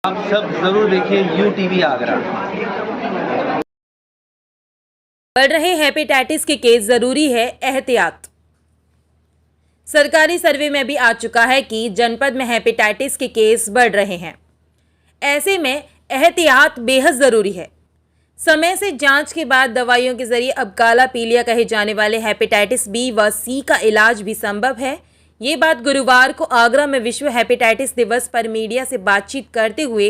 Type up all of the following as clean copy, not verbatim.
आप सब जरूर देखिए UTV आगरा। बढ़ रहे हेपेटाइटिस के केस, जरूरी है एहतियात। सरकारी सर्वे में भी आ चुका है कि जनपद में हेपेटाइटिस के केस बढ़ रहे हैं। ऐसे में एहतियात बेहद जरूरी है। समय से जांच के बाद दवाइयों के जरिए अब काला पीलिया कहे जाने वाले हेपेटाइटिस बी व सी का इलाज भी संभव है। ये बात गुरुवार को आगरा में विश्व हेपेटाइटिस दिवस पर मीडिया से बातचीत करते हुए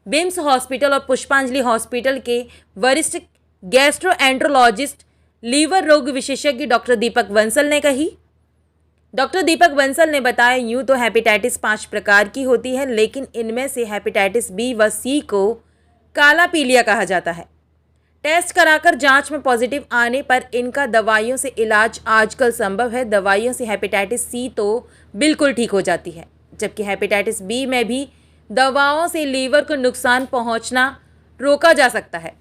बिम्स हॉस्पिटल और पुष्पांजलि हॉस्पिटल के वरिष्ठ गैस्ट्रोएंट्रोलॉजिस्ट लीवर रोग विशेषज्ञ डॉक्टर दीपक बंसल ने कही। डॉक्टर दीपक बंसल ने बताया, यूं तो हेपेटाइटिस 5 प्रकार की होती है, लेकिन इनमें से हेपेटाइटिस बी व सी को काला पीलिया कहा जाता है। टेस्ट कराकर जांच में पॉजिटिव आने पर इनका दवाइयों से इलाज आजकल संभव है। दवाइयों से हेपेटाइटिस सी तो बिल्कुल ठीक हो जाती है, जबकि हेपेटाइटिस बी में भी दवाओं से लीवर को नुकसान पहुंचना रोका जा सकता है।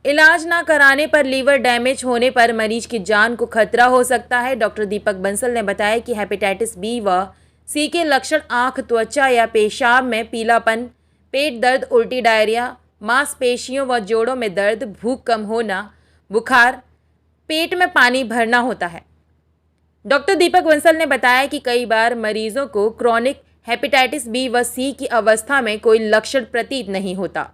इलाज ना कराने पर लीवर डैमेज होने पर मरीज की जान को खतरा हो सकता है। डॉक्टर दीपक बंसल ने बताया कि हेपेटाइटिस बी व सी के लक्षण आंख, त्वचा या पेशाब में पीलापन, पेट दर्द, उल्टी, डायरिया, मांसपेशियों व जोड़ों में दर्द, भूख कम होना, बुखार, पेट में पानी भरना होता है। डॉक्टर दीपक बंसल ने बताया कि कई बार मरीजों को क्रॉनिक हेपेटाइटिस बी व सी की अवस्था में कोई लक्षण प्रतीत नहीं होता।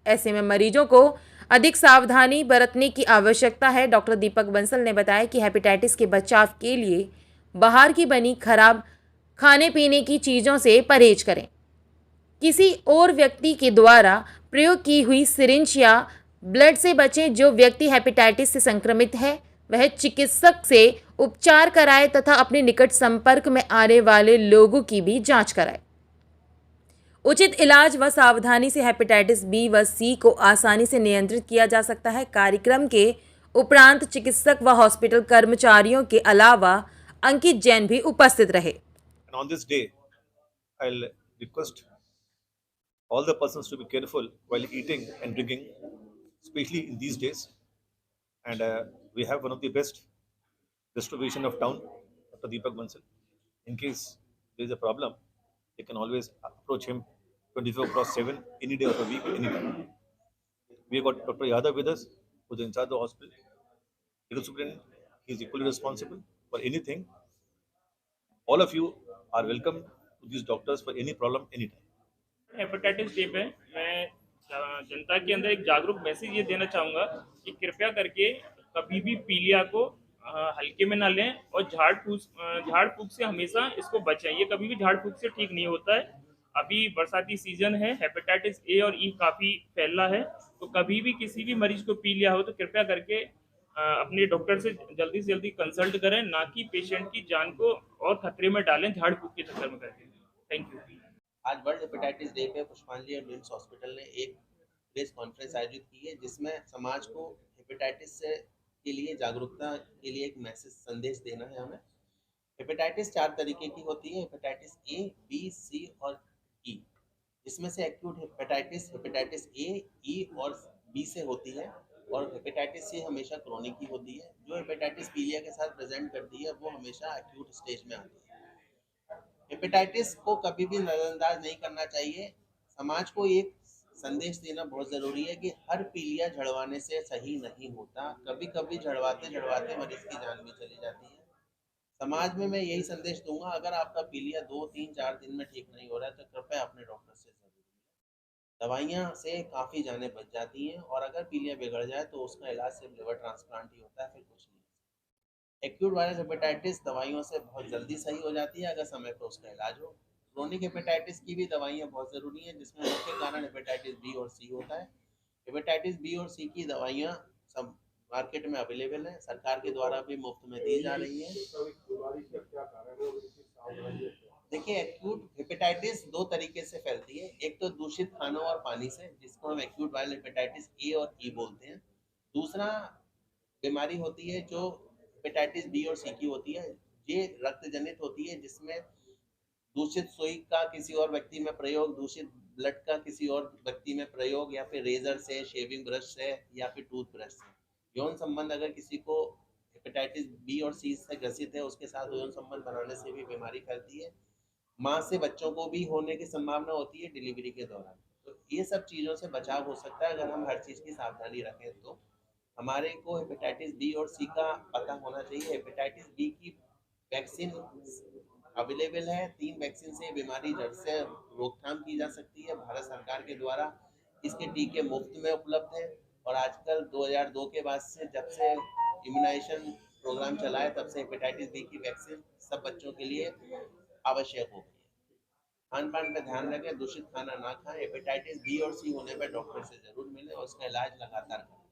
ऐसे में मरीजों को अधिक सावधानी बरतने की आवश्यकता है। डॉक्टर दीपक बंसल ने बताया कि हेपेटाइटिस के बचाव के लिए बाहर की बनी खराब खाने पीने की चीज़ों से परहेज करें। किसी और व्यक्ति के द्वारा प्रयोग की हुई सिरिंज या ब्लड से बचें। जो व्यक्ति हेपेटाइटिस से संक्रमित है वह चिकित्सक से उपचार कराए तथा अपने निकट संपर्क में आने वाले लोगों की भी जांच कराए। उचित इलाज व सावधानी से हेपेटाइटिस बी व सी को आसानी से नियंत्रित किया जा सकता है। कार्यक्रम के उपरांत चिकित्सक व हॉस्पिटल कर्मचारियों के अलावा अंकित जैन भी उपस्थित रहे। And on this day, I'll request all the persons to be careful while eating and drinking, especially in these days. And we have one of the best distribution of town, Dr. Deepak Bansal. In case there is a problem, you can always approach him 24/7, any day of the week, anytime. We have got Dr. Yadav with us, who's in charge of the hospital. Little superintendent, he is equally responsible for anything. All of you are welcome to these doctors for any problem, anytime. Hepatitis day पे मैं जनता के अंदर एक जागरूक message ये देना चाहूँगा कि कृपया करके कभी भी पीलिया को हल्के में ना लें और झाड़ फूक से हमेशा इसको बचें। ये कभी भी झाड़ फूक से ठीक नहीं होता है। अभी बरसाती सीजन है, हेपेटाइटिस ए और ई काफ़ी फैला है, तो कभी भी किसी भी मरीज को पीलिया हो तो कृपया करके अपने डॉक्टर से जल्दी कंसल्ट करें, ना कि पेशेंट की जान को और खतरे में डालें झाड़ फूक के चक्कर में करके। Thank you. आज वर्ल्ड हेपेटाइटिस डे पे पुष्पांजलि और बिम्स हॉस्पिटल ने एक प्रेस कॉन्फ्रेंस आयोजित की है, जिसमें समाज को हेपेटाइटिस से के लिए जागरूकता के लिए एक मैसेज संदेश देना है हमें। हेपेटाइटिस 4 तरीके की होती है, हेपेटाइटिस ए, बी, सी और ई। इसमें से एक्यूट हेपेटाइटिस हेपेटाइटिस ए, ई और बी से होती है, और हेपेटाइटिस सी हमेशा क्रोनिक ही होती है। जो हेपेटाइटिस पीलिया के साथ प्रेजेंट करती है वो हमेशा एक्यूट स्टेज में आती है। हेपेटाइटिस को कभी भी नजरअंदाज नहीं करना चाहिए। समाज को एक संदेश देना बहुत ज़रूरी है कि हर पीलिया झड़वाने से सही नहीं होता। कभी कभी झड़वाते झड़वाते मरीज की जान भी चली जाती है। समाज में मैं यही संदेश दूंगा, अगर आपका पीलिया 2, 3, 4 दिन में ठीक नहीं हो रहा है तो कृपया अपने डॉक्टर से जरूर मिलें। दवाइयाँ से काफ़ी जानें बच जाती हैं, और अगर पीलिया बिगड़ जाए तो उसका इलाज सिर्फ लिवर ट्रांसप्लांट ही होता है, फिर कुछ नहीं। एक्यूट वायरल हेपेटाइटिस दवाइयों से बहुत जल्दी सही हो जाती है अगर समय पर उसका इलाज हो। क्रोनिक हेपेटाइटिस की भी दवाइयाँ बहुत ज़रूरी हैं, जिसमें मुख्य कारण हेपेटाइटिस बी और सी होता है। हेपेटाइटिस बी और सी की दवाइयाँ सब मार्केट में अवेलेबल हैं, सरकार के द्वारा भी मुफ्त में दी जा रही हैं। देखिए, एक्यूट हेपेटाइटिस 2 तरीके से फैलती है। एक तो दूषित खानों और पानी से, जिसको हम एक्यूट वायरल हेपेटाइटिस ए और ई बोलते हैं। दूसरा बीमारी होती है जो हेपेटाइटिस बी और सी की होती है। ये रक्त जनित होती है, जिसमें दूषित सुई का किसी और व्यक्ति में प्रयोग, दूषित ब्लड का किसी और व्यक्ति में प्रयोग, या फिर रेजर से, शेविंग ब्रश से, या फिर टूथब्रश से। यौन संबंध अगर किसी को हेपेटाइटिस बी और सी से ग्रसित है, उसके साथ यौन संबंध बनाने से भी बीमारी फैलती है। माँ से बच्चों को भी होने की संभावना होती है डिलीवरी के दौरान। तो ये सब चीज़ों से बचाव हो सकता है अगर हम हर चीज़ की सावधानी रखें। तो हमारे को हेपेटाइटिस बी और सी का पता होना चाहिए। हेपेटाइटिस बी की वैक्सीन अवेलेबल है। 3 वैक्सीन से बीमारी जड़ से रोकथाम की जा सकती है। भारत सरकार के द्वारा इसके टीके मुफ्त में उपलब्ध हैं और आजकल 2002 के बाद से जब से इम्यूनाइजेशन प्रोग्राम चला है तब से हेपेटाइटिस बी की वैक्सीन सब बच्चों के लिए आवश्यक हो गई है। खान पान पे ध्यान रखें, दूषित खाना ना खाएं। हेपेटाइटिस बी और सी होने पर डॉक्टर से जरूर मिलें और उसका इलाज लगातार करें।